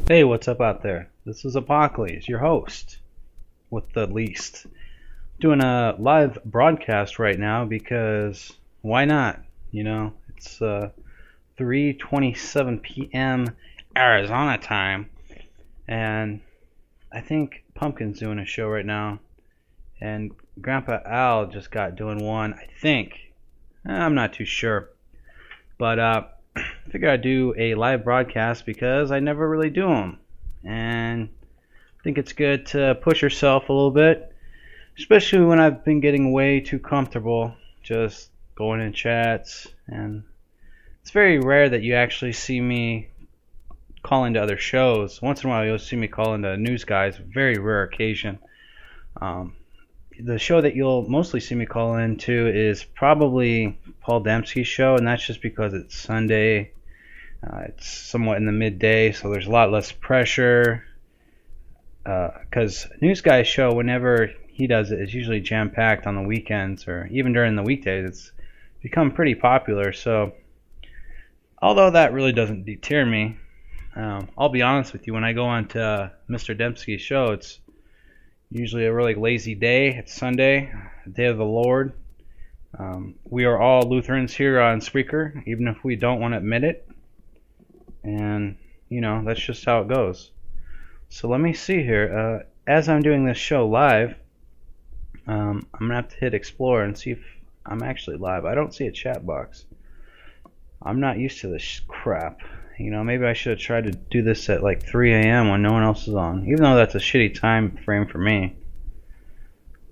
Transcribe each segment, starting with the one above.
Hey, what's up out there? This is Apocalypse, your host with the least. Doing a live broadcast right now because why not? It's 3:27 p.m. Arizona time, and I think Pumpkin's doing a show right now, and Grandpa Al just got doing one. I think. I'm not too sure, but I figured I'd do a live broadcast because I never really do them, and I think it's good to push yourself a little bit, especially when I've been getting way too comfortable just going in chats. And it's very rare that you actually see me call into other shows. Once in a while, you'll see me call into news guys. Very rare occasion. Um, the show that you'll mostly see me call into is probably Paul Dempsey's show, and that's just because it's Sunday. It's somewhat in the midday, so there's a lot less pressure. Because news guy's show, whenever he does it, is usually jam-packed on the weekends or even during the weekdays. It's become pretty popular. So, although that really doesn't deter me, I'll be honest with you. When I go on to Mr. Dempsey's show, it's usually a really lazy day. It's Sunday, the day of the Lord. We are all Lutherans here on Spreaker, even if we don't want to admit it. And, that's just how it goes. So let me see here. As I'm doing this show live, I'm going to have to hit Explore and see if I'm actually live. I don't see a chat box. I'm not used to this crap. Maybe I should have tried to do this at like 3 a.m. when no one else is on, even though that's a shitty time frame for me.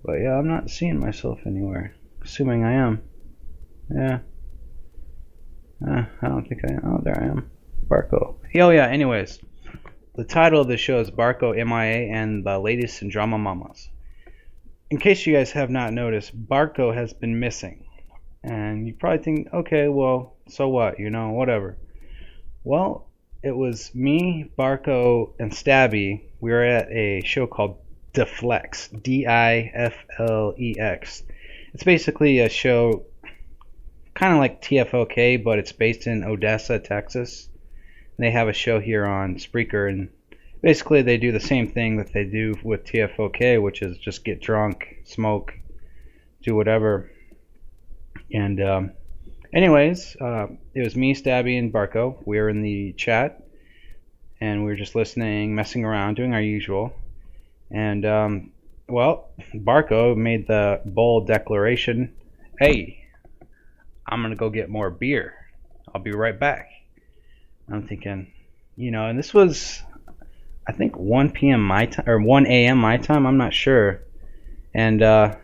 But yeah, I'm not seeing myself anywhere. Assuming I am. Yeah. I don't think I am. Oh, there I am. Barko. Oh yeah, anyways. The title of the show is Barko MIA and the latest in Drama Mommas. In case you guys have not noticed, Barko has been missing. And you probably think, okay, well, so what? Whatever. Well, it was me, Barko, and Stabby. We were at a show called Deflex. Diflex. It's basically a show kind of like TFOK, but it's based in Odessa, Texas. They have a show here on Spreaker, and basically they do the same thing that they do with TFOK, which is just get drunk, smoke, do whatever. And anyways, it was me, Stabby, and Barko. We were in the chat, and we were just listening, messing around, doing our usual. And, Barko made the bold declaration, hey, I'm going to go get more beer. I'll be right back. I'm thinking, and this was, I think, 1 p.m. my time, or 1 a.m. my time, I'm not sure. And, lo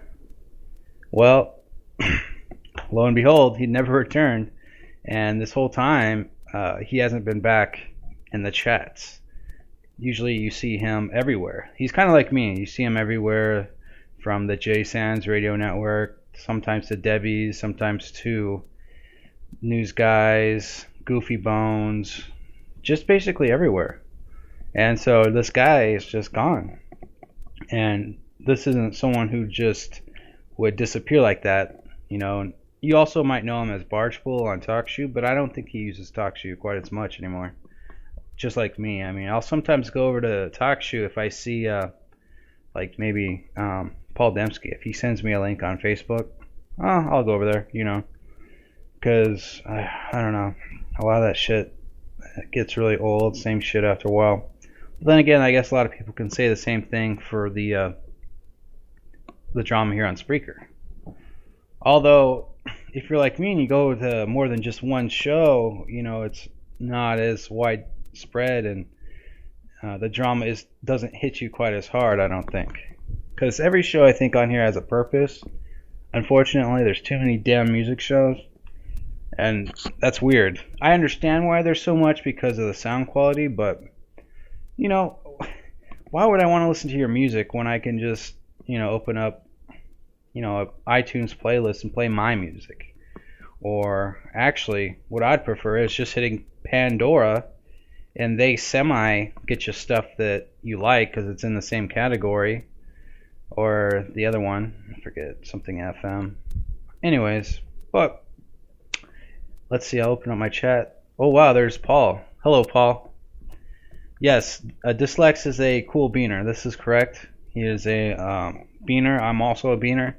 and behold, he never returned. And this whole time, he hasn't been back in the chats. Usually you see him everywhere. He's kind of like me. You see him everywhere, from the J Sands radio network, sometimes to Debbie's, sometimes to news guys, Goofy Bones, just basically everywhere. And so this guy is just gone. And this isn't someone who just would disappear like that. You also might know him as Bargepool on TalkShoe, but I don't think he uses TalkShoe quite as much anymore. Just like me. I mean, I'll sometimes go over to TalkShoe if I see, maybe Paul Dempsey. If he sends me a link on Facebook, I'll go over there, because I don't know, a lot of that shit gets really old, same shit after a while. But then again, I guess a lot of people can say the same thing for the drama here on Spreaker. Although, if you're like me and you go to more than just one show, it's not as widespread, and the drama doesn't hit you quite as hard, I don't think. Because every show I think on here has a purpose. Unfortunately, there's too many damn music shows. And that's weird. I understand why there's so much because of the sound quality, but, why would I want to listen to your music when I can just, open up, an iTunes playlist and play my music? Or actually, what I'd prefer is just hitting Pandora, and they get you stuff that you like because it's in the same category. Or the other one, I forget, something FM. Anyways, but let's see, I'll open up my chat. Oh wow, there's Paul. Hello, Paul. Yes, Dyslex is a cool beaner. This is correct. He is a beaner. I'm also a beaner.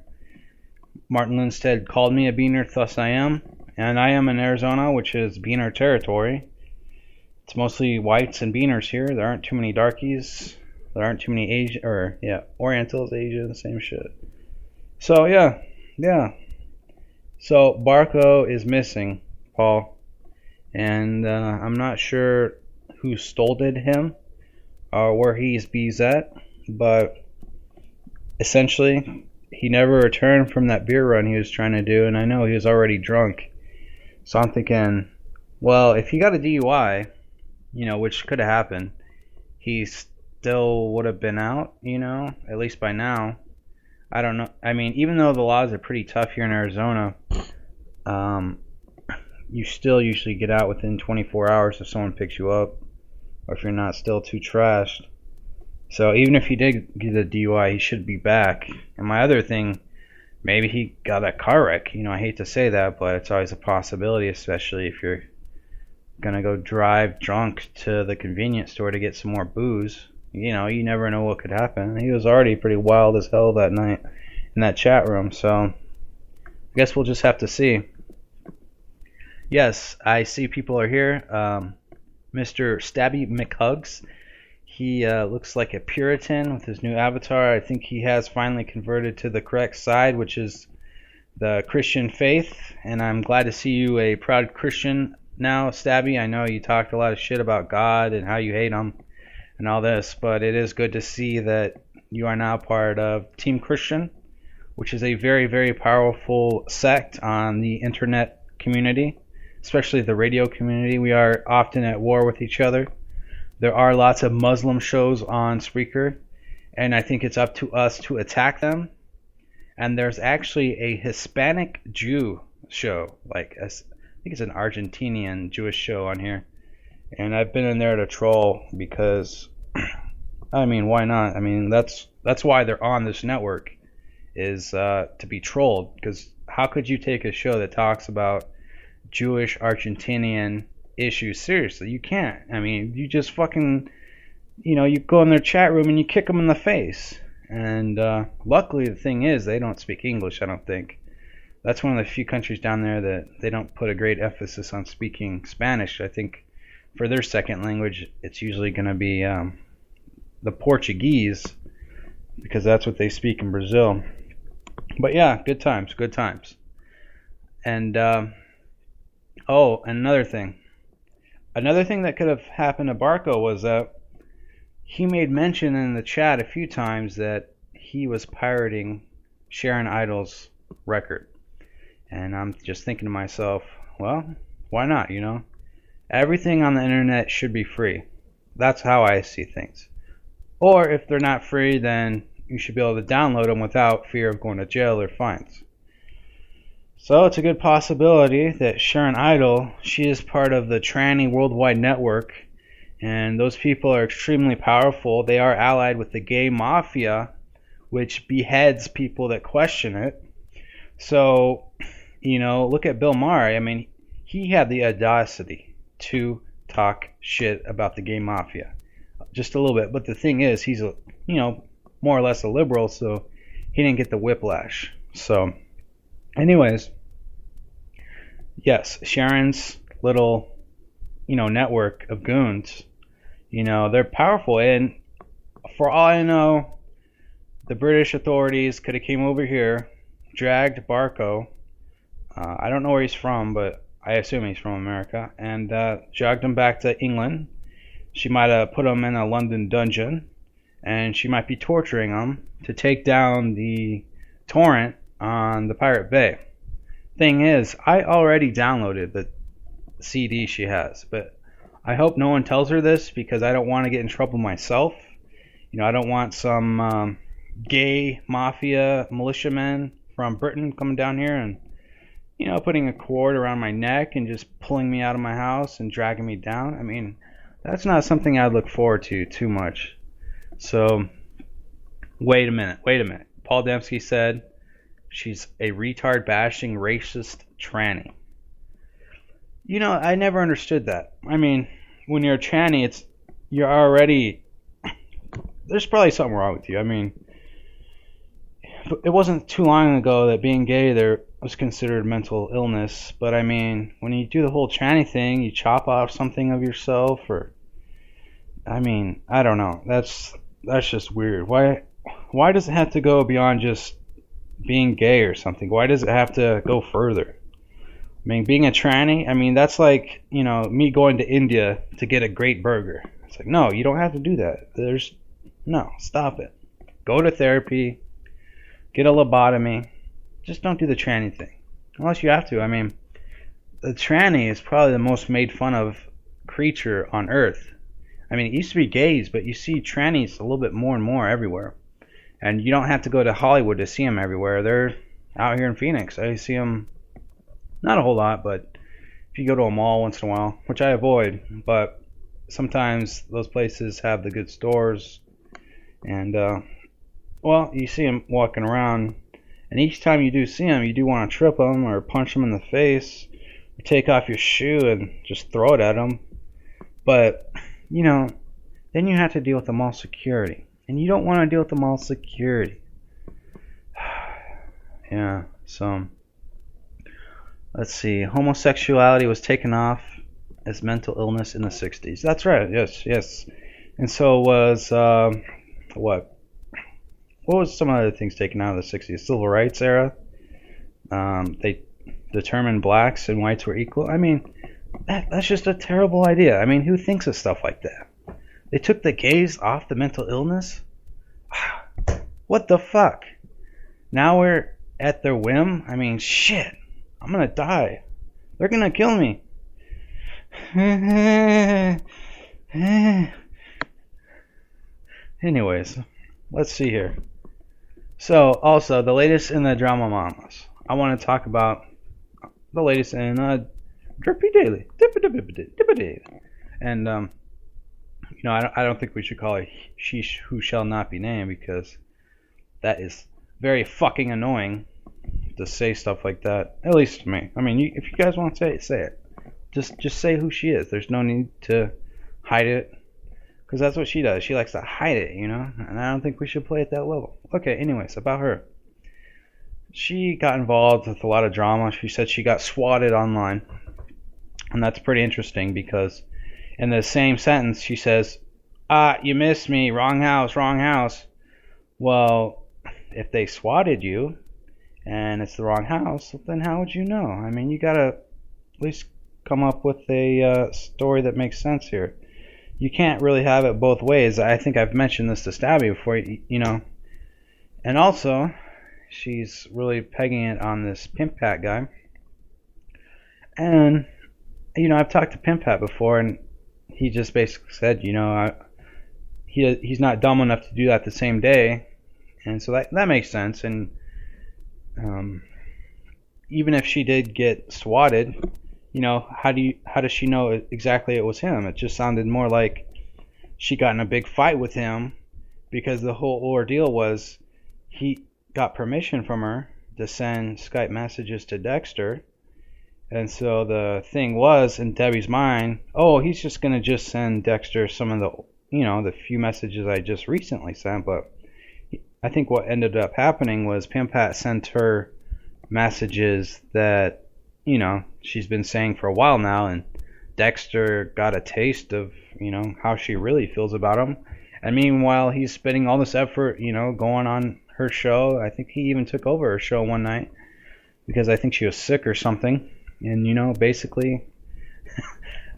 Martin Lindstedt called me a beaner, thus I am. And I am in Arizona, which is beaner territory. It's mostly whites and beaners here. There aren't too many darkies. There aren't too many Orientals, Asians, same shit. So yeah. So Barko is missing, Paul, and I'm not sure who stole him or where he's at, but essentially he never returned from that beer run he was trying to do, and I know he was already drunk. So I'm thinking, well, if he got a DUI, which could have happened, he still would have been out, at least by now. I don't know. I mean, even though the laws are pretty tough here in Arizona, you still usually get out within 24 hours if someone picks you up, or if you're not still too trashed. So even if he did get a DUI, he should be back. And my other thing, maybe he got a car wreck. I hate to say that, but it's always a possibility, especially if you're gonna go drive drunk to the convenience store to get some more booze. You never know what could happen. He was already pretty wild as hell that night in that chat room, so I guess we'll just have to see. Yes, I see people are here. Mr. Stabby McHugs. He looks like a Puritan with his new avatar. I think he has finally converted to the correct side, which is the Christian faith, and I'm glad to see you a proud Christian now, Stabby. I know you talked a lot of shit about God and how you hate him and all this, but it is good to see that you are now part of Team Christian, which is a very, very powerful sect on the internet community, especially the radio community. We are often at war with each other. There are lots of Muslim shows on Spreaker, and I think it's up to us to attack them. And there's actually a Hispanic Jew show, I think it's an Argentinian Jewish show on here. And I've been in there to troll because, I mean, why not? I mean, that's why they're on this network, is to be trolled. Because how could you take a show that talks about Jewish Argentinian issues seriously? You can't. I mean, you just fucking, you go in their chat room and you kick them in the face. And luckily, the thing is, they don't speak English, I don't think. That's one of the few countries down there that they don't put a great emphasis on speaking Spanish. I think for their second language, it's usually going to be the Portuguese, because that's what they speak in Brazil. But yeah, good times. And another thing that could have happened to Barko was that he made mention in the chat a few times that he was pirating Sharon Idle's record. And I'm just thinking to myself, well, why not, Everything on the internet should be free. That's how I see things. Or if they're not free, then you should be able to download them without fear of going to jail or fines. So it's a good possibility that Sharon Idle, she is part of the Tranny Worldwide Network, and those people are extremely powerful. They are allied with the gay mafia, which beheads people that question it. So, look at Bill Maher. I mean, he had the audacity to talk shit about the gay mafia. Just a little bit. But the thing is, he's more or less a liberal, so he didn't get the whiplash. So, anyways, yes, Sharon's little, network of goons, they're powerful. And for all I know, the British authorities could have came over here, dragged Barko. I don't know where he's from, but I assume he's from America, and dragged him back to England. She might have put him in a London dungeon, and she might be torturing him to take down the torrent on the Pirate Bay. Thing is, I already downloaded the CD she has, but I hope no one tells her this, because I don't want to get in trouble myself. I don't want some gay mafia militiamen from Britain coming down here and putting a cord around my neck and just pulling me out of my house and dragging me down. I mean, that's not something I'd look forward to too much. So, wait a minute. Paul Dembski said she's a retard bashing racist tranny. I never understood that. I mean, when you're a tranny, you're already, there's probably something wrong with you. I mean, it wasn't too long ago that being gay there was considered mental illness, but I mean, when you do the whole tranny thing, you chop off something of yourself, or I mean, I don't know. That's just weird. Why does it have to go beyond just being gay or something? Why does it have to go further? I mean, being a tranny, I mean, that's like, me going to India to get a great burger. It's like, no, you don't have to do that. No, stop it. Go to therapy, get a lobotomy. Just don't do the tranny thing. Unless you have to. I mean, the tranny is probably the most made fun of creature on earth. I mean, it used to be gays, but you see trannies a little bit more and more everywhere. And you don't have to go to Hollywood to see them everywhere. They're out here in Phoenix. I see them, not a whole lot, but if you go to a mall once in a while, which I avoid, but sometimes those places have the good stores. And, you see them walking around. And each time you do see them, you do want to trip them or punch them in the face or take off your shoe and just throw it at them. But then you have to deal with the mall security. And you don't want to deal with the mall security. Yeah, so let's see. Homosexuality was taken off as mental illness in the 60s. That's right, yes. And so was, what was some other things taken out of the 60s? Civil rights era. They determined blacks and whites were equal. I mean, that's just a terrible idea. I mean, who thinks of stuff like that? They took the gays off the mental illness? What the fuck? Now we're at their whim? I mean, shit. I'm gonna die. They're gonna kill me. Anyways, let's see here. So, also, the latest in the Drama Mommas. I want to talk about the latest in Drippy Daily. And, I don't think we should call it She Who Shall Not Be Named, because that is very fucking annoying to say stuff like that. At least to me. I mean, if you guys want to say it, say it. Just say who she is. There's no need to hide it, because that's what she does. She likes to hide it, and I don't think we should play at that level. Okay, anyways, about her. She got involved with a lot of drama. She said she got swatted online. And that's pretty interesting, because in the same sentence she says, you missed me, wrong house. Well, if they swatted you and it's the wrong house, then how would you know? I mean, you gotta at least come up with a story that makes sense here. You can't really have it both ways. I think I've mentioned this to Stabby before, And also, she's really pegging it on this Pimp Pat guy. And, I've talked to Pimp Pat before, and he just basically said, he's not dumb enough to do that the same day. And so that makes sense. And even if she did get swatted, how does she know exactly it was him? It just sounded more like she got in a big fight with him, because the whole ordeal was he got permission from her to send Skype messages to Dexter. And so the thing was, in Debbie's mind, he's just going to just send Dexter some of the, the few messages I just recently sent. But I think what ended up happening was Pimp Pat sent her messages that, she's been saying for a while now, and Dexter got a taste of, how she really feels about him. And meanwhile, he's spending all this effort, going on her show. I think he even took over her show one night because I think she was sick or something. And, basically,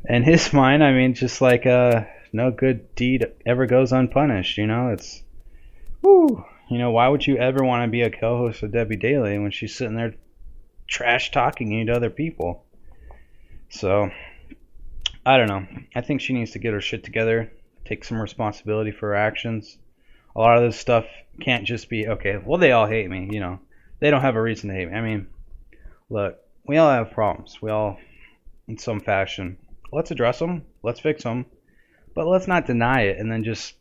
in his mind, I mean, just like no good deed ever goes unpunished, it's, why would you ever want to be a co-host of Debbie Daily when she's sitting there trash talking you to other people? So, I don't know. I think she needs to get her shit together, take some responsibility for her actions. A lot of this stuff can't just be, okay, well, they all hate me, They don't have a reason to hate me. I mean, look. We all have problems. We all, in some fashion. Let's address them. Let's fix them. But let's not deny it and then just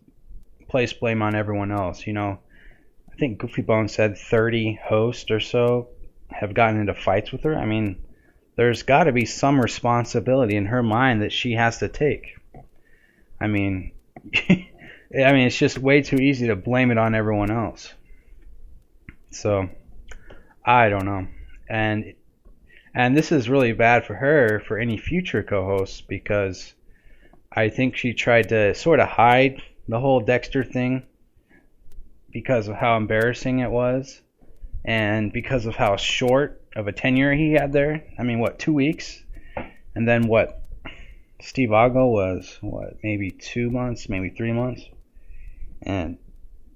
place blame on everyone else. I think Goofy Bone said 30 hosts or so have gotten into fights with her. I mean, there's got to be some responsibility in her mind that she has to take. I mean, I mean, it's just way too easy to blame it on everyone else. So I don't know, and this is really bad for her for any future co-hosts because I think she tried to sort of hide the whole Dexter thing because of how embarrassing it was and because of how short of a tenure he had there. I mean, what, 2 weeks? And then what? Steve Agel was, what, maybe 2 months, maybe 3 months? And,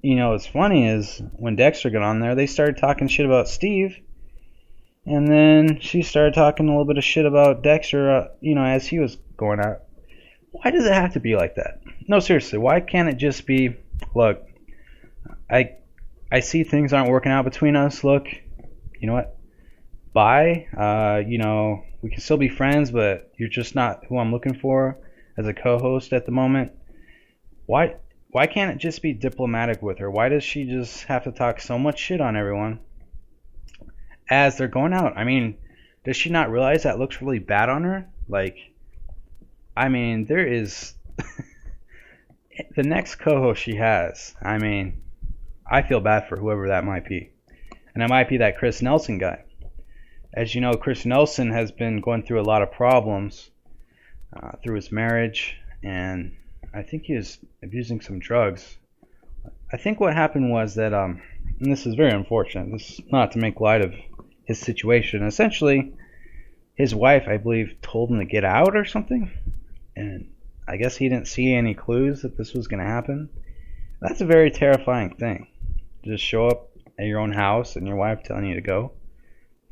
what's funny is when Dexter got on there, they started talking shit about Steve. And then she started talking a little bit of shit about Dexter, as he was going out. Why does it have to be like that? No, seriously, why can't it just be, look, I see things aren't working out between us. Look, you know what? Bye. We can still be friends, but you're just not who I'm looking for as a co-host at the moment. Why can't it just be diplomatic with her? Why does she just have to talk so much shit on everyone as they're going out? I mean, does she not realize that looks really bad on her? Like, I mean, there is the next co-host she has. I mean, I feel bad for whoever that might be. And it might be that Chris Nelson guy. As you know, Chris Nelson has been going through a lot of problems through his marriage, and I think he was abusing some drugs. I think what happened was that, and this is very unfortunate, this is not to make light of his situation. Essentially, his wife, I believe, told him to get out or something, and I guess he didn't see any clues that this was going to happen. That's a very terrifying thing. Just show up at your own house and your wife telling you to go.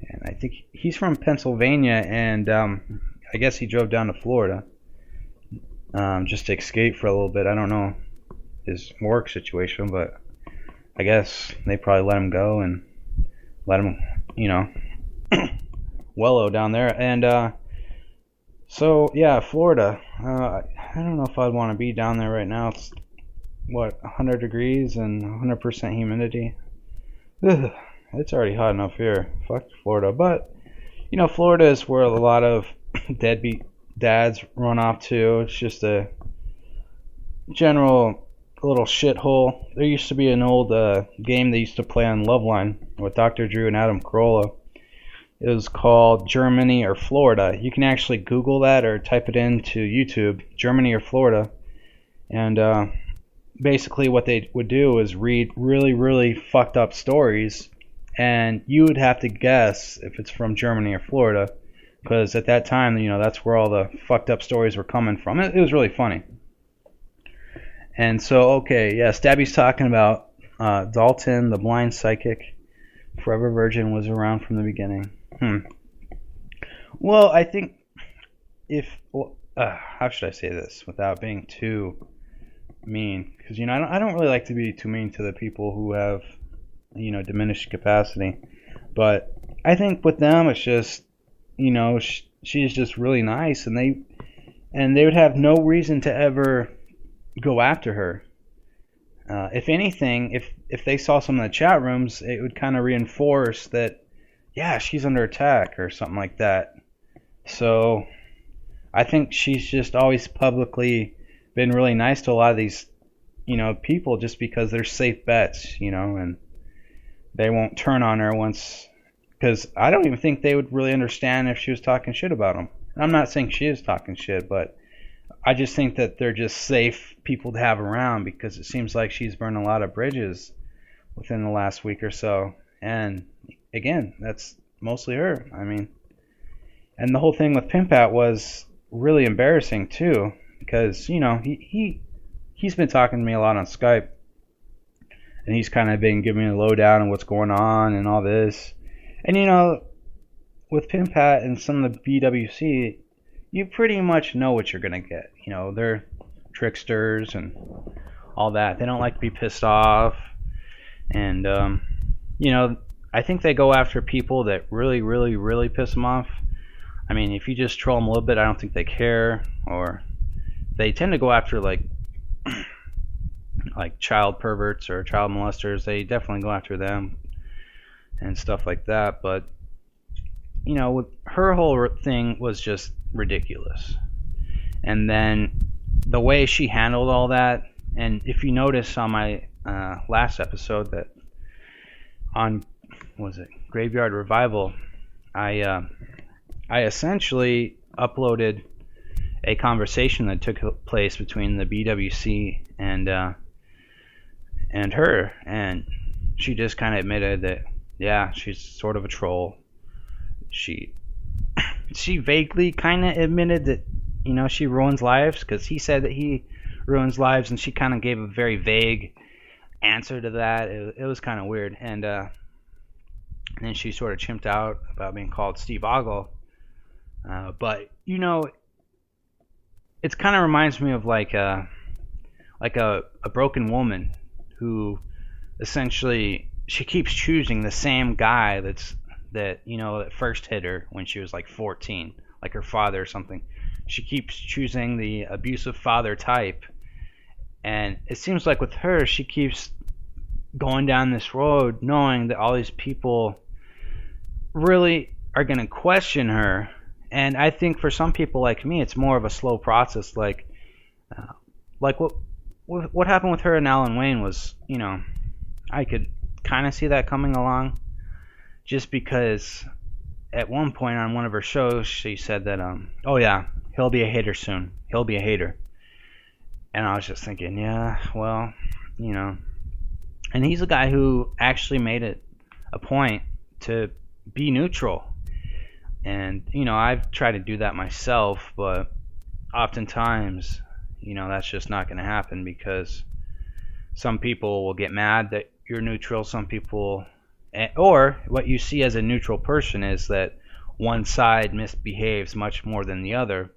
And I think he's from Pennsylvania, and I guess he drove down to Florida just to escape for a little bit. I don't know his work situation, but I guess they probably let him go and let him, wallow down there. And so, yeah, Florida. I don't know if I'd want to be down there right now. It's, 100 degrees and 100% humidity. Ugh. It's already hot enough here. Fuck Florida. But, Florida is where a lot of deadbeat dads run off to. It's just a general little shithole. There used to be an old game they used to play on Loveline with Dr. Drew and Adam Carolla. It was called Germany or Florida. You can actually Google that or type it into YouTube, Germany or Florida. And basically what they would do is read really, really fucked up stories, and you would have to guess if it's from Germany or Florida, because at that time, that's where all the fucked up stories were coming from. It was really funny. And so, okay, yeah, Stabby's talking about Dalton, the blind psychic. Forever Virgin was around from the beginning. Well, I think how should I say this without being too mean? Because, I don't really like to be too mean to the people who have diminished capacity, but I think with them it's just she's just really nice, and they would have no reason to ever go after her. If anything, if they saw some of the chat rooms, it would kind of reinforce that, yeah, she's under attack or something like that. So I think she's just always publicly been really nice to a lot of these people, just because they're safe bets, and they won't turn on her once, because I don't even think they would really understand if she was talking shit about them. I'm not saying she is talking shit, but I just think that they're just safe people to have around, because it seems like she's burned a lot of bridges within the last week or so. And again, that's mostly her. I mean, and the whole thing with Pimp Out was really embarrassing too, because he's been talking to me a lot on Skype. And he's kind of been giving me a lowdown on what's going on and all this. And, with Pimp Pat and some of the BWC, you pretty much know what you're going to get. They're tricksters and all that. They don't like to be pissed off. And, I think they go after people that really, really, really piss them off. I mean, if you just troll them a little bit, I don't think they care. Or they tend to go after, like child perverts or child molesters. They definitely go after them and stuff like that. But with her whole thing was just ridiculous. And then the way she handled all that, and if you notice on my last episode that on was it Graveyard Revival, I essentially uploaded a conversation that took place between the BWC and her, and she just kind of admitted that yeah, she's sort of a troll. She vaguely kind of admitted that she ruins lives, because he said that he ruins lives, and she kind of gave a very vague answer to that. It was kind of weird, and then she sort of chimped out about being called Steve Ogle. But it kind of reminds me of like a broken woman who essentially she keeps choosing the same guy that first hit her when she was like 14, like her father or something. She keeps choosing the abusive father type, and it seems like with her, she keeps going down this road knowing that all these people really are going to question her. And I think for some people like me, it's more of a slow process. Like what happened with her and Alan Wayne was, I could kind of see that coming along, just because at one point on one of her shows, she said that, oh yeah, he'll be a hater soon. He'll be a hater. And I was just thinking, yeah, well, and he's a guy who actually made it a point to be neutral. And, I've tried to do that myself, but oftentimes, that's just not going to happen, because some people will get mad that you're neutral. Some people, or what you see as a neutral person is that one side misbehaves much more than the other,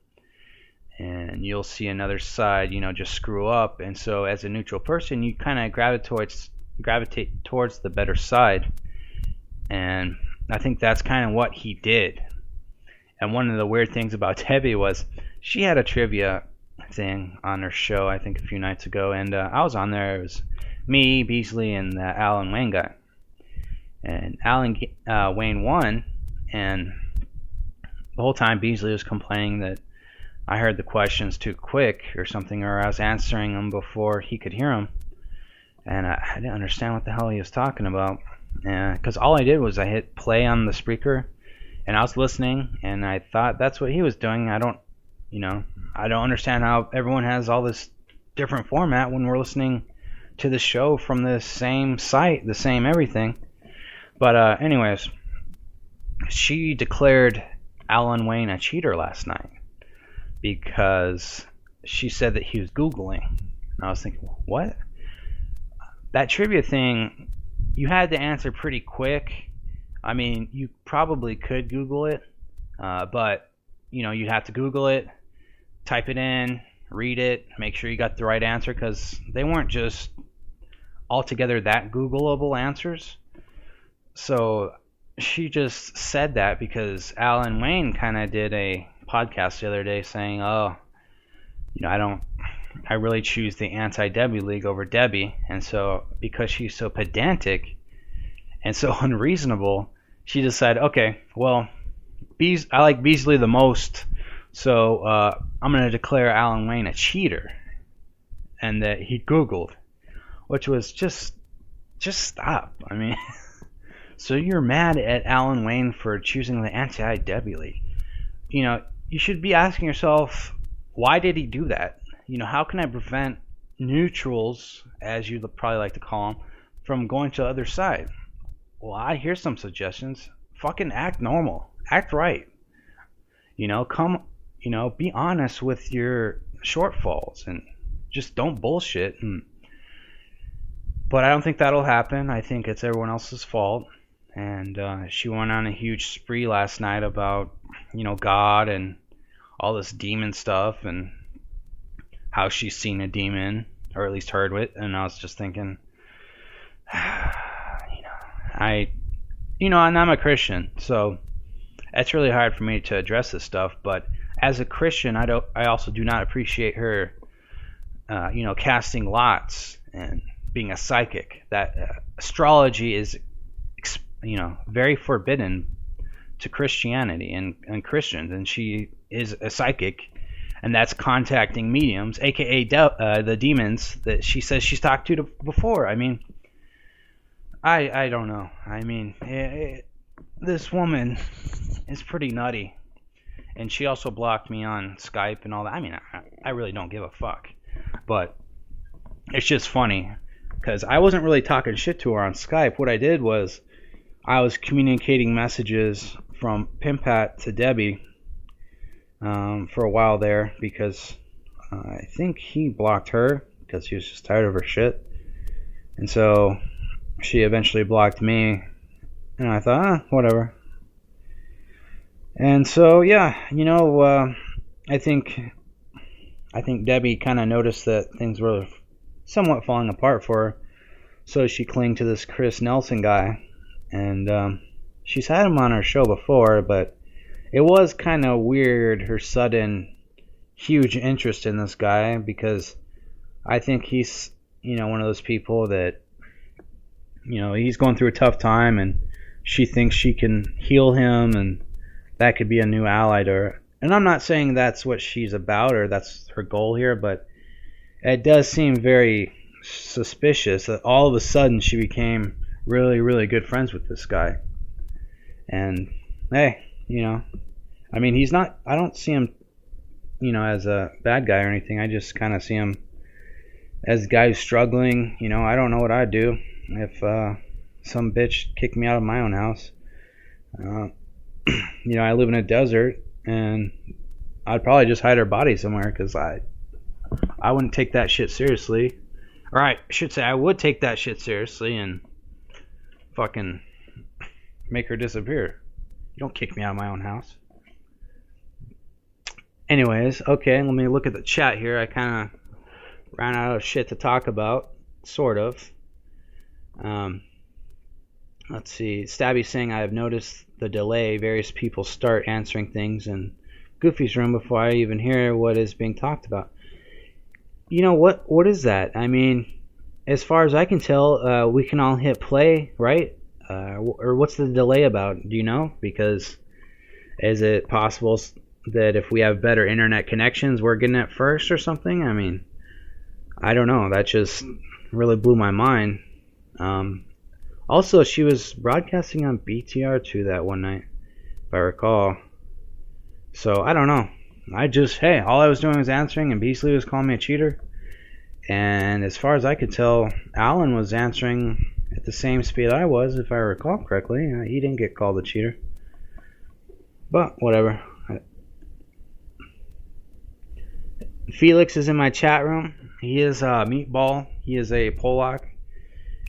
and you'll see another side, just screw up. And so as a neutral person, you kind of gravitate towards the better side. And I think that's kind of what he did. And one of the weird things about Debbie was she had a trivia thing on her show, I think a few nights ago, and I was on there. It was me, Beasley, and the Alan Wayne guy. And Alan Wayne won, and the whole time Beasley was complaining that I heard the questions too quick or something, or I was answering them before he could hear them. And I didn't understand what the hell he was talking about. Because all I did was I hit play on the Spreaker, and I was listening, and I thought that's what he was doing. I don't understand how everyone has all this different format when we're listening to the show from the same site, the same everything. But anyways, she declared Alan Wayne a cheater last night because she said that he was Googling. And I was thinking, what? That trivia thing, you had to answer pretty quick. I mean, you probably could Google it, but you'd have to Google it, type it in, read it, make sure you got the right answer, because they weren't just altogether that Googleable answers. So she just said that because Alan Wayne kind of did a podcast the other day saying, oh, I really choose the anti-Debbie league over Debbie. And so because she's so pedantic and so unreasonable, she decided, okay, well, I like Beasley the most, so I'm going to declare Alan Wayne a cheater, and that he Googled, which was just stop. I mean, so you're mad at Alan Wayne for choosing the anti-Debbie league. You should be asking yourself, why did he do that? How can I prevent neutrals, as you probably like to call them, from going to the other side? Well, here's some suggestions. Fucking act normal. Act right. Be honest with your shortfalls and just don't bullshit. But I don't think that'll happen. I think it's everyone else's fault. And she went on a huge spree last night about, God and all this demon stuff and how she's seen a demon, or at least heard it. And I was just thinking, and I'm a Christian, so it's really hard for me to address this stuff. But as a Christian, I also do not appreciate her, casting lots and being a psychic. That astrology is, very forbidden to Christianity and Christians, and she is a psychic. and that's contacting mediums, aka the demons that she says she's talked to before. I mean, I don't know. I mean, this woman is pretty nutty, and she also blocked me on Skype and all that. I mean, I really don't give a fuck, but it's just funny because I wasn't really talking shit to her on Skype. What I did was I was communicating messages from Pimpat to Debbie for a while there because I think he blocked her because he was just tired of her shit. And so she eventually blocked me, and I thought, whatever. And so, yeah, I think Debbie kind of noticed that things were somewhat falling apart for her, so she clinged to this Chris Nelson guy, and she's had him on her show before, but it was kind of weird, her sudden huge interest in this guy, because I think he's, one of those people that, he's going through a tough time, and she thinks she can heal him, and that could be a new ally to her. And I'm not saying that's what she's about or that's her goal here, but it does seem very suspicious that all of a sudden she became really, really good friends with this guy. And hey, I mean, I don't see him, as a bad guy or anything. I just kind of see him as a guy who's struggling. I don't know what I'd do if some bitch kicked me out of my own house. I live in a desert, and I'd probably just hide her body somewhere because I wouldn't take that shit seriously. Or I should say I would take that shit seriously and fucking make her disappear. You don't kick me out of my own house. Anyways, okay, let me look at the chat here. I kind of ran out of shit to talk about, sort of. Let's see. Stabby's saying, I have noticed the delay. Various people start answering things in Goofy's room before I even hear what is being talked about. What is that? I mean, as far as I can tell, we can all hit play, right? Or what's the delay about? Do you know? Because is it possible that if we have better internet connections, we're getting it first or something? I mean, I don't know. That just really blew my mind. Also, she was broadcasting on BTR2 that one night, if I recall. So, I don't know. All I was doing was answering, and Beasley was calling me a cheater. And as far as I could tell, Alan was answering at the same speed I was, if I recall correctly. He didn't get called a cheater. But, whatever. Felix is in my chat room. He is a meatball. He is a Polak.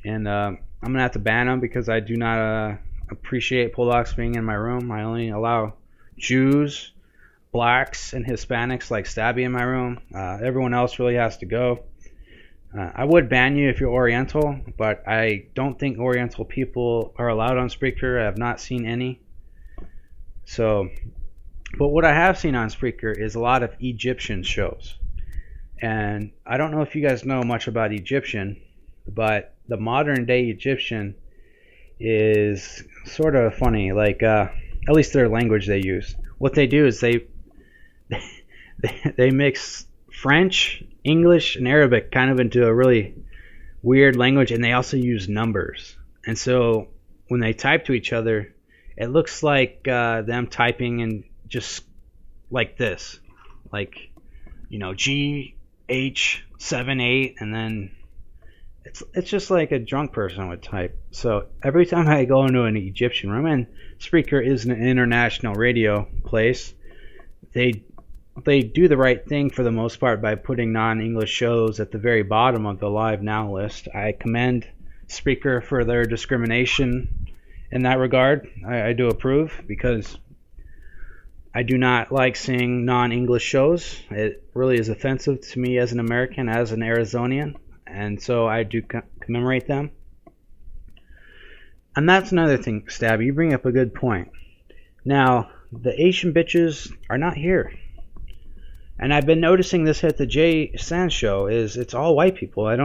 And I'm going to have to ban him because I do not appreciate Polacks being in my room. I only allow Jews, blacks, and Hispanics like Stabby in my room. Everyone else really has to go. I would ban you if you're Oriental, but I don't think Oriental people are allowed on Spreaker. I have not seen any. But what I have seen on Spreaker is a lot of Egyptian shows. And I don't know if you guys know much about Egyptian, but the modern day Egyptian is sort of funny. Like, at least their language they use. What they do is they mix French, English, and Arabic kind of into a really weird language, and they also use numbers. And so when they type to each other, it looks like them typing in just like this, like, GH78, and then it's just like a drunk person would type. So every time I go into an Egyptian room, and Spreaker is an international radio place, they do the right thing for the most part by putting non-English shows at the very bottom of the Live Now list. I commend Spreaker for their discrimination in that regard. I do approve, because I do not like seeing non-English shows. It really is offensive to me as an American, as an Arizonian, and so I do commemorate them. And that's another thing, Stabby, you bring up a good point. Now, the Asian bitches are not here. And I've been noticing this at the Jay Sands show, is it's all white people. I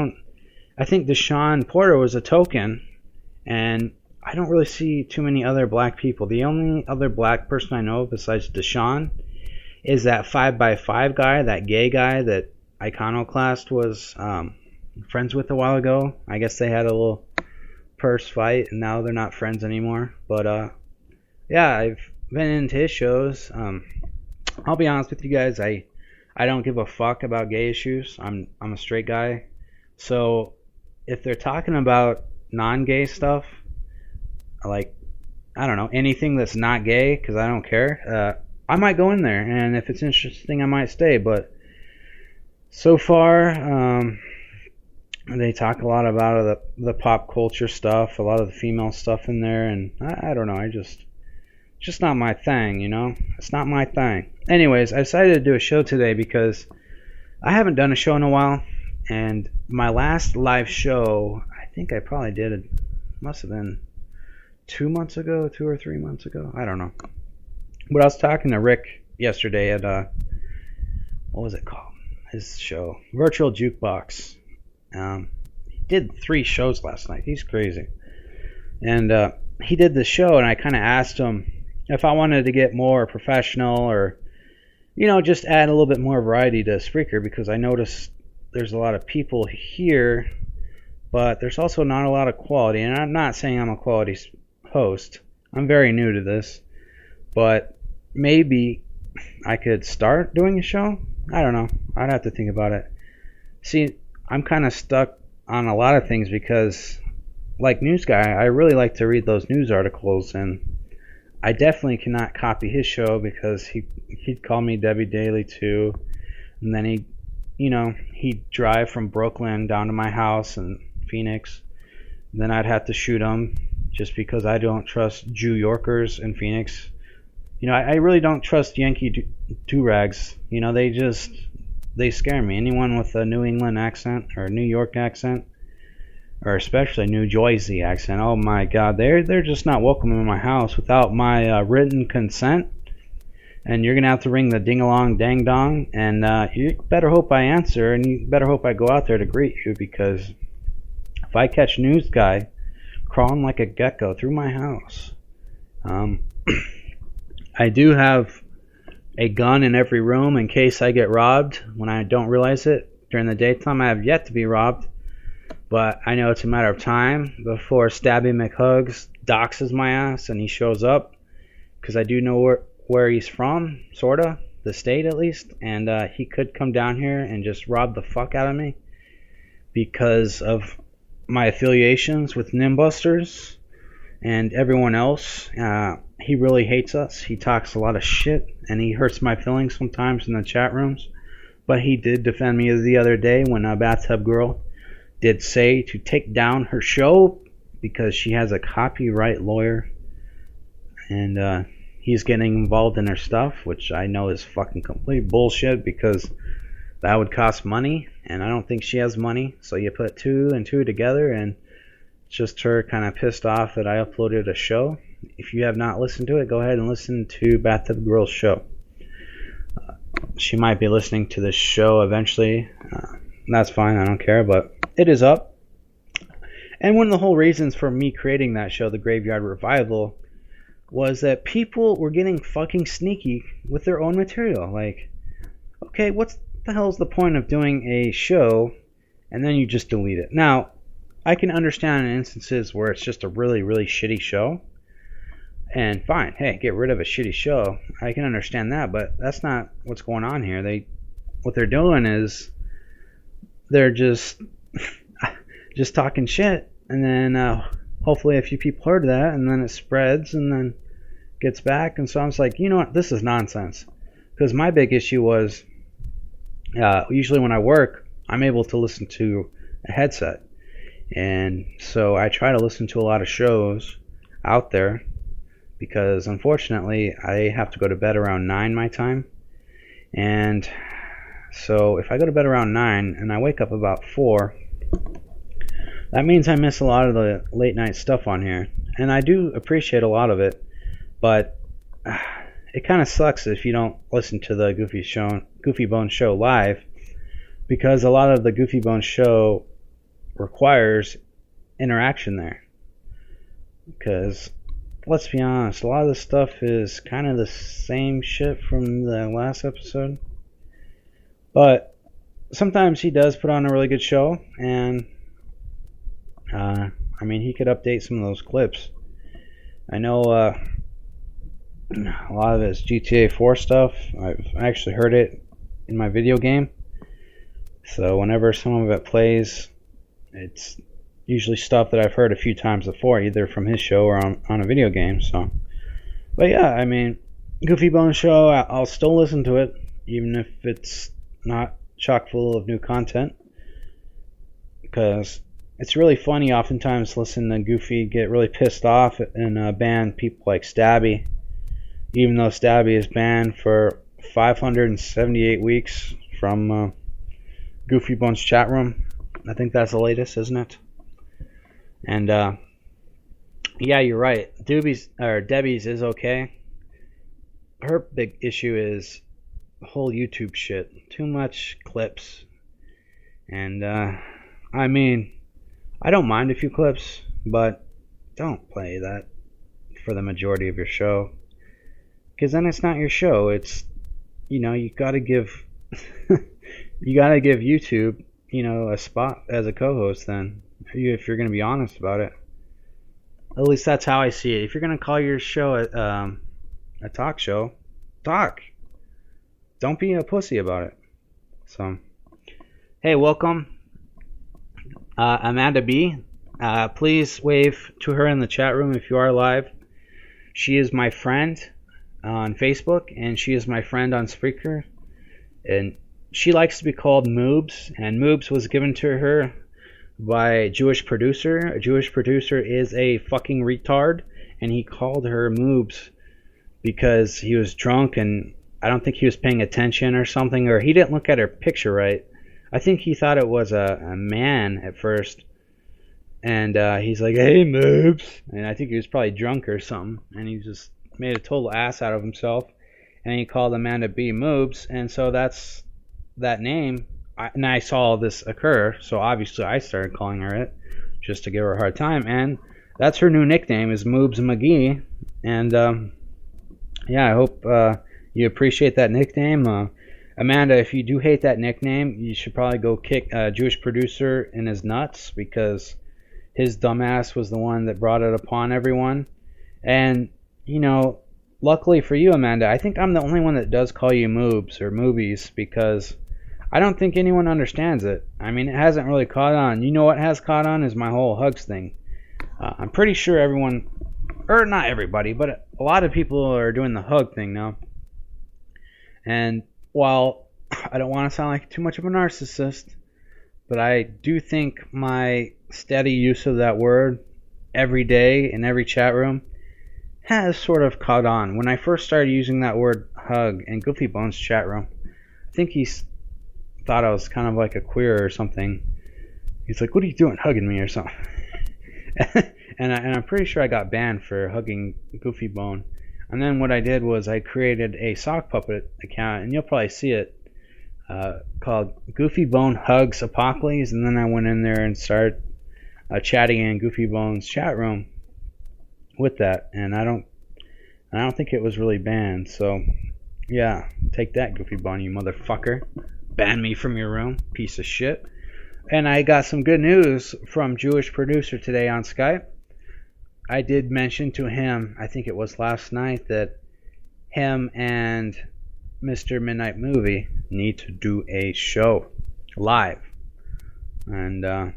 think Deshaun Porter was a token, and I don't really see too many other black people. The only other black person I know besides Deshaun is that 5x5 guy, that gay guy that Iconoclast was friends with a while ago. I guess they had a little purse fight, and now they're not friends anymore. But yeah, I've been into his shows. I'll be honest with you guys, I don't give a fuck about gay issues. I'm a straight guy, so if they're talking about non-gay stuff, like, I don't know, anything that's not gay, because I don't care, I might go in there, and if it's interesting, I might stay. But so far, they talk a lot about the pop culture stuff, a lot of the female stuff in there, and I don't know, just not my thing, you know? It's not my thing. Anyways, I decided to do a show today because I haven't done a show in a while, and my last live show, I think I probably did it, must have been 2 months ago, 2 or 3 months ago, I don't know. But I was talking to Rick yesterday at, what was it called? His show, Virtual Jukebox. He did 3 shows last night. He's crazy. And he did the show, and I kind of asked him if I wanted to get more professional, or, you know, just add a little bit more variety to Spreaker, because I noticed there's a lot of people here, but there's also not a lot of quality. And I'm not saying I'm a quality host. I'm very new to this, but maybe I could start doing a show. I don't know. I'd have to think about it. See, I'm kind of stuck on a lot of things because, like News Guy, I really like to read those news articles, and I definitely cannot copy his show because he'd call me Debbie Daly too, and then he'd drive from Brooklyn down to my house in Phoenix, and then I'd have to shoot him just because I don't trust Jew Yorkers in Phoenix. You know, I really don't trust Yankee do-rags. You know, they scare me. Anyone with a New England accent or a New York accent, or especially New Jersey accent, oh my God, they're just not welcome in my house without my written consent. And you're gonna have to ring the ding-along dang-dong, and you better hope I answer, and you better hope I go out there to greet you, because if I catch News Guy crawling like a gecko through my house, I do have a gun in every room in case I get robbed when I don't realize it. During the daytime, I have yet to be robbed, but I know it's a matter of time before Stabby McHugs doxes my ass and he shows up, because I do know where he's from, sorta, the state at least, and he could come down here and just rob the fuck out of me because of my affiliations with Nimbusters and everyone else. He really hates us. He talks a lot of shit, and he hurts my feelings sometimes in the chat rooms. But he did defend me the other day when a Bathtub Girl did say to take down her show because she has a copyright lawyer, and he's getting involved in her stuff, which I know is fucking complete bullshit, because that would cost money, and I don't think she has money. So you put 2 and 2 together, and it's just her kind of pissed off that I uploaded a show. If you have not listened to it, go ahead and listen to Bathtub Girl's show. She might be listening to this show eventually. That's fine, I don't care, but it is up. And one of the whole reasons for me creating that show, The Graveyard Revival, was that people were getting fucking sneaky with their own material. Like, okay, what the hell is the point of doing a show and then you just delete it? Now, I can understand in instances where it's just a really, really shitty show, and fine, hey, get rid of a shitty show. I can understand that, but that's not what's going on here. What they're doing is they're just talking shit, and then hopefully a few people heard that, and then it spreads, and then gets back. And so I was like, you know what, this is nonsense. Because my big issue was, usually when I work, I'm able to listen to a headset, and so I try to listen to a lot of shows out there, because unfortunately I have to go to bed around 9 my time. And so if I go to bed around 9 and I wake up about 4, that means I miss a lot of the late night stuff on here. And I do appreciate a lot of it, but it kind of sucks if you don't listen to the Goofy Bone Show live, because a lot of the Goofy Bone Show requires interaction there. Because let's be honest, a lot of this stuff is kind of the same shit from the last episode. But sometimes he does put on a really good show, and I mean, he could update some of those clips. I know a lot of his GTA 4 stuff, I've actually heard it in my video game. So whenever some of it plays, it's usually stuff that I've heard a few times before, either from his show or on a video game. So, but yeah, I mean, Goofy Bone Show, I'll still listen to it, even if it's not chock full of new content, because it's really funny oftentimes listening to Goofy get really pissed off and ban people like Stabby, even though Stabby is banned for 578 weeks from Goofy Bone's chat room. I think that's the latest, isn't it? And yeah, you're right. Debbie's is okay. Her big issue is the whole YouTube shit. Too much clips. And I mean, I don't mind a few clips, but don't play that for the majority of your show, because then it's not your show. It's, you know, you gotta give you gotta give YouTube, you know, a spot as a co-host. Then, if you're gonna be honest about it, at least that's how I see it. If you're gonna call your show a talk show, talk. Don't be a pussy about it. So, hey, welcome, Amanda B. Please wave to her in the chat room if you are live. She is my friend on Facebook, and she is my friend on Spreaker. And she likes to be called Moobs, and Moobs was given to her by a Jewish producer. A Jewish producer is a fucking retard, and he called her Moobs because he was drunk, and I don't think he was paying attention or something, or he didn't look at her picture right. I think he thought it was a man at first, and he's like, "Hey, Moobs," and I think he was probably drunk or something, and he just made a total ass out of himself, and he called Amanda B Moobs, and so that's that name. And I saw this occur, so obviously I started calling her it just to give her a hard time, and that's her new nickname, is Moobs McGee. And yeah, I hope you appreciate that nickname. Amanda, if you do hate that nickname, you should probably go kick a Jewish producer in his nuts, because his dumbass was the one that brought it upon everyone. And, you know, luckily for you, Amanda, I think I'm the only one that does call you Moobs or Moobies, because I don't think anyone understands it. I mean, it hasn't really caught on. You know what has caught on is my whole hugs thing. I'm pretty sure everyone, or not everybody, but a lot of people are doing the hug thing now. And while I don't want to sound like too much of a narcissist, but I do think my steady use of that word every day in every chat room has sort of caught on. When I first started using that word hug in Goofy Bones chat room, I think he thought I was kind of like a queer or something. He's like, "What are you doing, hugging me or something?" and I'm pretty sure I got banned for hugging Goofy Bone. And then what I did was I created a sock puppet account, and you'll probably see it, called Goofy Bone Hugs Apocalypse. And then I went in there and started chatting in Goofy Bone's chat room with that. And I don't think it was really banned. So yeah, take that, Goofy Bone, you motherfucker. Ban me from your room, piece of shit. And I got some good news from Jewish producer today on Skype. I did mention to him, I think it was last night, that him and Mr. Midnight Movie need to do a show live. And I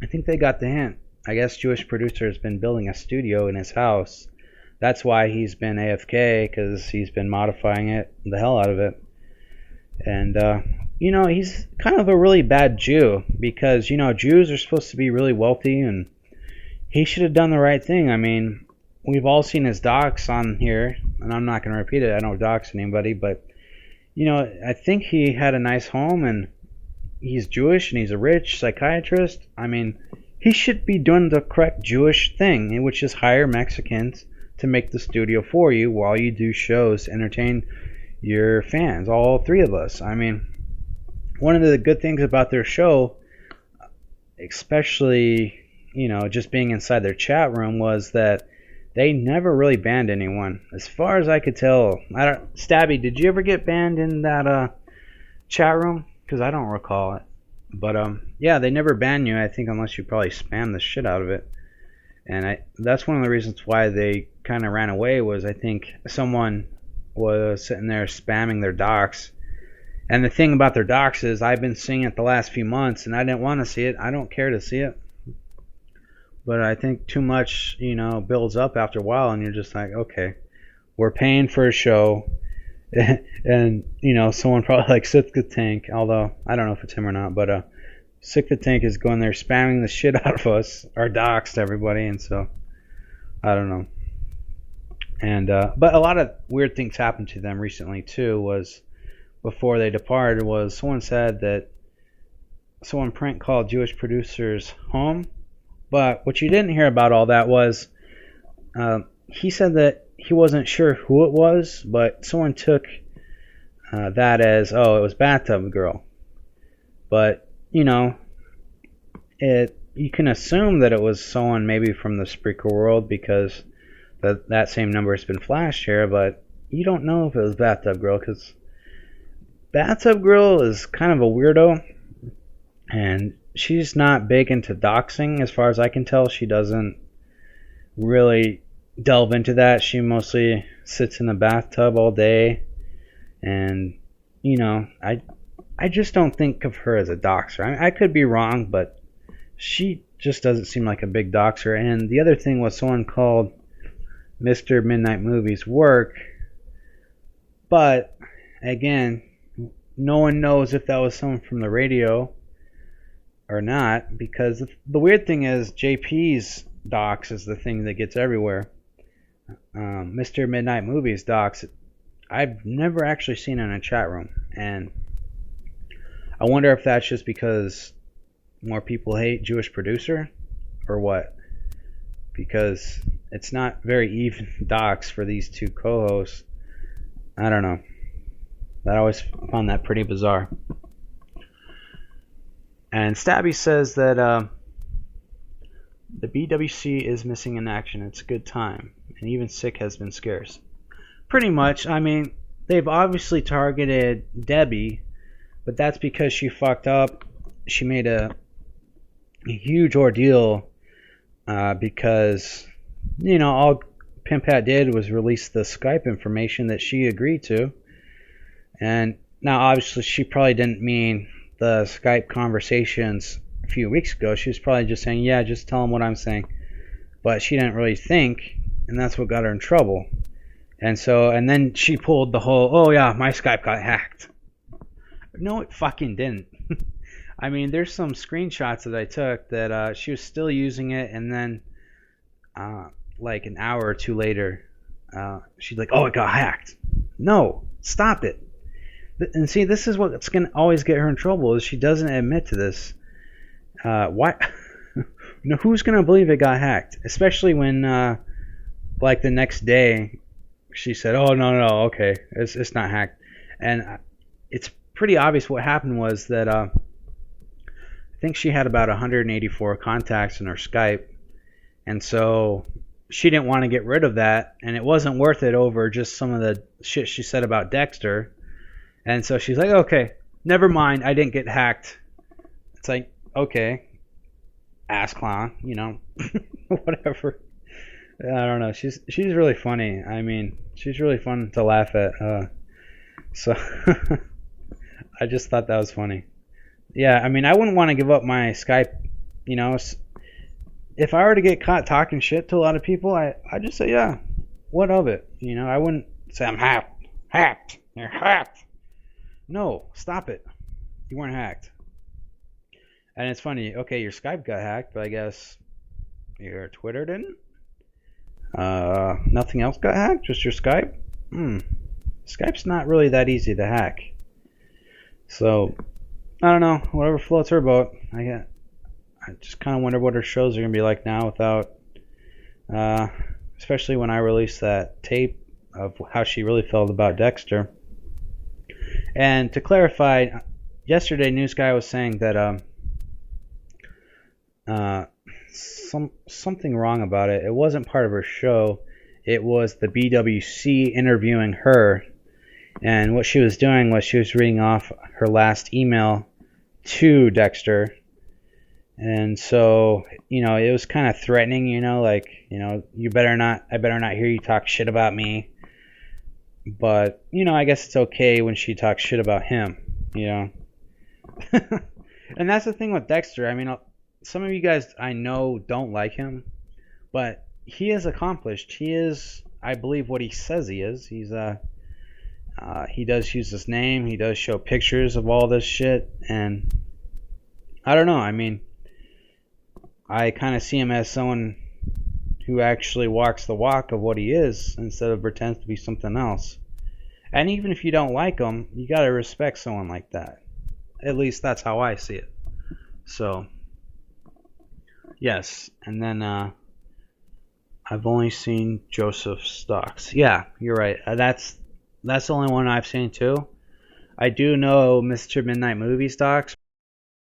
think they got the hint. I guess Jewish producer has been building a studio in his house. That's why he's been AFK, because he's been modifying it, the hell out of it. And, you know, he's kind of a really bad Jew, because, you know, Jews are supposed to be really wealthy, and he should have done the right thing. I mean, we've all seen his docs on here, and I'm not going to repeat it. I don't dox anybody, but, you know, I think he had a nice home, and he's Jewish, and he's a rich psychiatrist. I mean, he should be doing the correct Jewish thing, which is hire Mexicans to make the studio for you while you do shows to entertain your fans, all three of us. I mean, one of the good things about their show, especially, you know, just being inside their chat room, was that they never really banned anyone, as far as I could tell. I don't. Stabby, did you ever get banned in that chat room? Because I don't recall it. But yeah, they never ban you. I think unless you probably spam the shit out of it. And that's one of the reasons why they kind of ran away. Was I think someone was sitting there spamming their docs. And the thing about their docs is I've been seeing it the last few months, and I didn't want to see it. I don't care to see it. But I think too much, builds up after a while, and you're just like, okay, we're paying for a show, and someone probably like Sick the Tank, although I don't know if it's him or not, but Sick the Tank is going there spamming the shit out of us, our docs to everybody, and so I don't know. And but a lot of weird things happened to them recently too. Was before they departed, was someone said that someone prank called Jewish producers home. But what you didn't hear about all that was he said that he wasn't sure who it was, but someone took that as, it was Bathtub Girl. But, you can assume that it was someone maybe from the Spreaker world because that same number has been flashed here, but you don't know if it was Bathtub Girl because Bathtub Girl is kind of a weirdo, and she's not big into doxing, as far as I can tell. She doesn't really delve into that. She mostly sits in the bathtub all day. And, I just don't think of her as a doxer. I could be wrong, but she just doesn't seem like a big doxer. And the other thing was someone called Mr. Midnight Movies work. But, again, no one knows if that was someone from the radio or not, because the weird thing is JP's docs is the thing that gets everywhere. Mr. Midnight Movies docs, I've never actually seen in a chat room, and I wonder if that's just because more people hate Jewish producer or what, because it's not very even docs for these two co-hosts. I don't know. I always found that pretty bizarre. And Stabby says that the BWC is missing in action. It's a good time. And even Sick has been scarce. Pretty much. I mean, they've obviously targeted Debbie, but that's because she fucked up. She made a huge ordeal because, all Pimp Hat did was release the Skype information that she agreed to. And now, obviously, she probably didn't mean the Skype conversations a few weeks ago. She was probably just saying, yeah, just tell them what I'm saying. But she didn't really think, and that's what got her in trouble. And then she pulled the whole, oh yeah, my Skype got hacked. No, it fucking didn't. I mean, there's some screenshots that I took that she was still using it, and then like an hour or two later, she's like, oh, it got hacked. No, stop it. And see, this is what's going to always get her in trouble, is she doesn't admit to this. Why? Who's going to believe it got hacked? Especially when, like, the next day, she said, oh, no, okay, it's not hacked. And it's pretty obvious what happened was that I think she had about 184 contacts in her Skype. And so she didn't want to get rid of that, and it wasn't worth it over just some of the shit she said about Dexter. And so she's like, okay, never mind, I didn't get hacked. It's like, okay, ass clown, whatever. I don't know. She's really funny. I mean, she's really fun to laugh at. So I just thought that was funny. Yeah, I mean, I wouldn't want to give up my Skype. If I were to get caught talking shit to a lot of people, I'd just say, yeah, what of it? I wouldn't say I'm hacked. You're hacked. No, stop it. You weren't hacked. And it's funny. Okay, your Skype got hacked, but I guess your Twitter didn't. Nothing else got hacked? Just your Skype? Skype's not really that easy to hack. So, I don't know. Whatever floats her boat. I just kind of wonder what her shows are going to be like now without... especially when I released that tape of how she really felt about Dexter. And to clarify, yesterday News Guy was saying that something wrong about it. It wasn't part of her show. It was the BWC interviewing her, and what she was doing was she was reading off her last email to Dexter. And so, it was kind of threatening, like, I better not hear you talk shit about me. But, I guess it's okay when she talks shit about him, And that's the thing with Dexter. I mean, some of you guys I know don't like him, but he is accomplished. He is, I believe, what he says he is. He does use his name. He does show pictures of all this shit. And I don't know. I mean, I kind of see him as someone who actually walks the walk of what he is instead of pretends to be something else. And even if you don't like him, you got to respect someone like that. At least that's how I see it. So, yes. And then I've only seen Joseph Stocks. Yeah, you're right. That's the only one I've seen too. I do know Mr. Midnight Movie Stocks,